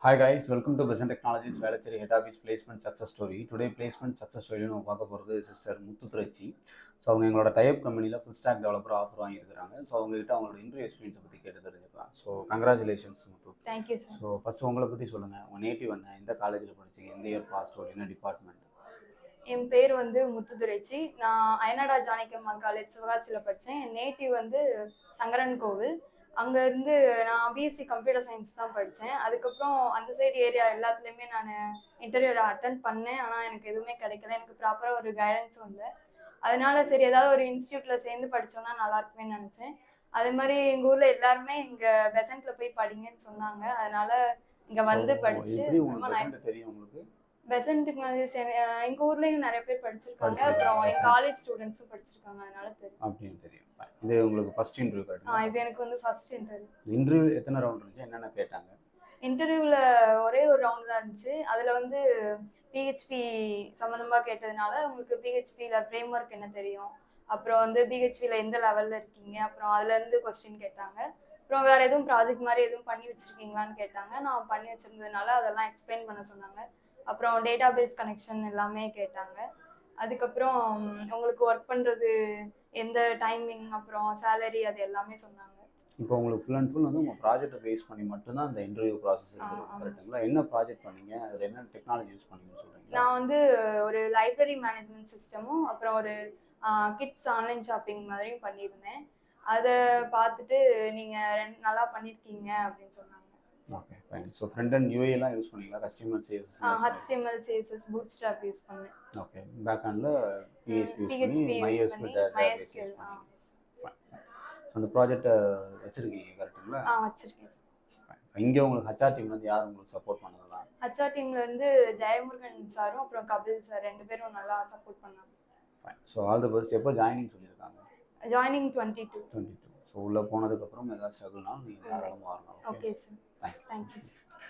Hi guys, welcome to Besant Technologies Velacheri Head Office Placement Success Story. Today placement success story நம்ம பார்க்க போகிறது sister முத்துத்துறைச்சி. So அவங்க எங்களோட type கம்பெனியில் full stack developer offer வாங்கியிருக்காங்க. So அவங்ககிட்ட அவங்களோட இன்டர்வியூ எக்ஸ்பீரியன்ஸை பற்றி கேட்டு தெரிஞ்சுக்கலாம். So congratulations Muthu. Thank you sir. So first உங்களை பற்றி சொல்லுங்கள். உங்கள் நேட்டிவ் என்ன, எந்த காலேஜில் படிச்சீங்க, எந்த இயர் பாஸ்ட் அவுட், என்ன டிபார்ட்மெண்ட்? என் பேர் வந்து முத்துத்துறைச்சி. நான் அயனாடா ஜானகியம்மாள் காலேஜ் சிவகாசியில் படித்தேன். என் நேட்டிவ் வந்து சங்கரன் கோவில். அங்கேருந்து நான் பிஎஸ்சி கம்ப்யூட்டர் சயின்ஸ் தான் படித்தேன். அதுக்கப்புறம் அந்த சைடு ஏரியா எல்லாத்துலேயுமே நான் இன்டர்வியூவில் அட்டன் பண்ணேன். ஆனால் எனக்கு எதுவுமே கிடைக்கல. எனக்கு ப்ராப்பராக ஒரு கைடன்ஸும் இல்லை. அதனால சரி ஏதாவது ஒரு இன்ஸ்டியூட்டில் சேர்ந்து படித்தோன்னா நல்லா இருக்குமே நினச்சேன். அதே மாதிரி எங்கள் ஊரில் எல்லாருமே இங்கே பெசன்ட்டில் போய் படிங்கன்னு சொன்னாங்க. அதனால இங்கே வந்து படித்து தெரியும் உங்களுக்கு பெசன்ட் டெக்னாலஜிஸ் எங்க ஊர்லயும் நிறைய பேர் படிச்சிருக்காங்க. அப்புறம் என் காலேஜ் ஸ்டூடெண்ட்ஸும் படிச்சிருக்காங்க. அதனால தெரியும். அப்படின்னு தெரியும். இது உங்களுக்கு ஃபர்ஸ்ட் இன்டர்வியூ கரெக்ட்டா? இது எனக்கு வந்து ஃபர்ஸ்ட் இன்டர்வியூ. இன்டர்வியூ எத்தனை ரவுண்ட் இருந்துச்சு, என்னென்ன கேட்டாங்க? இன்டர்வியூல ஒரே ஒரு ரவுண்ட் தான் இருந்துச்சு. அதுல வந்து பிஹெச்பி சம்பந்தமா கேட்டதுனால உங்களுக்கு பிஹெச்பியில ஃப்ரேம் ஒர்க் என்ன தெரியும், அப்புறம் வந்து பிஹெச்பியில எந்த லெவல்ல இருக்கீங்க, அப்புறம் அதுல இருந்து கொஸ்டின் கேட்டாங்க. அப்புறம் வேற எதுவும் ப்ராஜெக்ட் மாதிரி எதுவும் பண்ணி வச்சிருக்கீங்களான்னு கேட்டாங்க. நான் பண்ணி வச்சிருந்ததுனால அதெல்லாம் எக்ஸ்பிளைன் பண்ண சொன்னாங்க. அப்புறம் டேட்டா பேஸ் கனெக்ஷன் எல்லாமே கேட்டாங்க. அதுக்கப்புறம் உங்களுக்கு ஒர்க் பண்ணுறது எந்த டைமிங், அப்புறம் சேலரி, அது எல்லாமே சொன்னாங்க. இப்போ உங்களுக்கு ஃபுல் அண்ட் ஃபுல் வந்து உங்கள் ப்ராஜெக்டை பேஸ் பண்ணி மட்டும்தான் அந்த இன்டர்வியூ ப்ராசஸ் இருக்குது, கரெக்டுங்களா? என்ன ப்ராஜெக்ட் பண்ணீங்க, அதில் என்ன டெக்னாலஜி யூஸ் பண்ணீங்கன்னு சொல்கிறீங்க? நான் வந்து ஒரு லைப்ரரி மேனேஜ்மெண்ட் சிஸ்டமும் அப்புறம் ஒரு கிட்ஸ் ஆன்லைன் ஷாப்பிங் மாதிரியும் பண்ணியிருந்தேன். அதை பார்த்துட்டு நீங்கள் நல்லா பண்ணியிருக்கீங்க அப்படின்னு சொன்னாங்க. Okay fine. So front and UI எல்லாம் யூஸ் பண்ணீங்களா? HTML CSS Bootstrap யூஸ் பண்ணேன். ஓகே. பேக் எண்ட்ல PHP யூஸ் பண்ணி MySQL டேட்டாபேஸ் யூஸ் பண்ணீங்க. ஃபைன். ஸோ அந்த ப்ராஜெக்ட்டை வச்சிருக்கீங்க, கரெக்ட்டுங்களா? வச்சிருக்கேன். இங்கே உங்களுக்கு HR டீம்ல இருந்து யார் உங்களுக்கு சப்போர்ட் பண்ணதா? HR டீம்ல இருந்து ஜெயமுருகன் சாரும் அப்புறம் கபில் சார் ரெண்டு பேரும் நல்லா சப்போர்ட் பண்ணாங்க. Fine. So all the best. எப்போ ஜாயினிங் சொல்லியிருக்காங்க? ஜாயினிங் 22. ஸோ உள்ளே போனதுக்கப்புறம் ஏதாவது ஸ்ட்ரகிள்னாலும் நீங்கள் தாராளமாக வரணும். Okay sir. Thank you.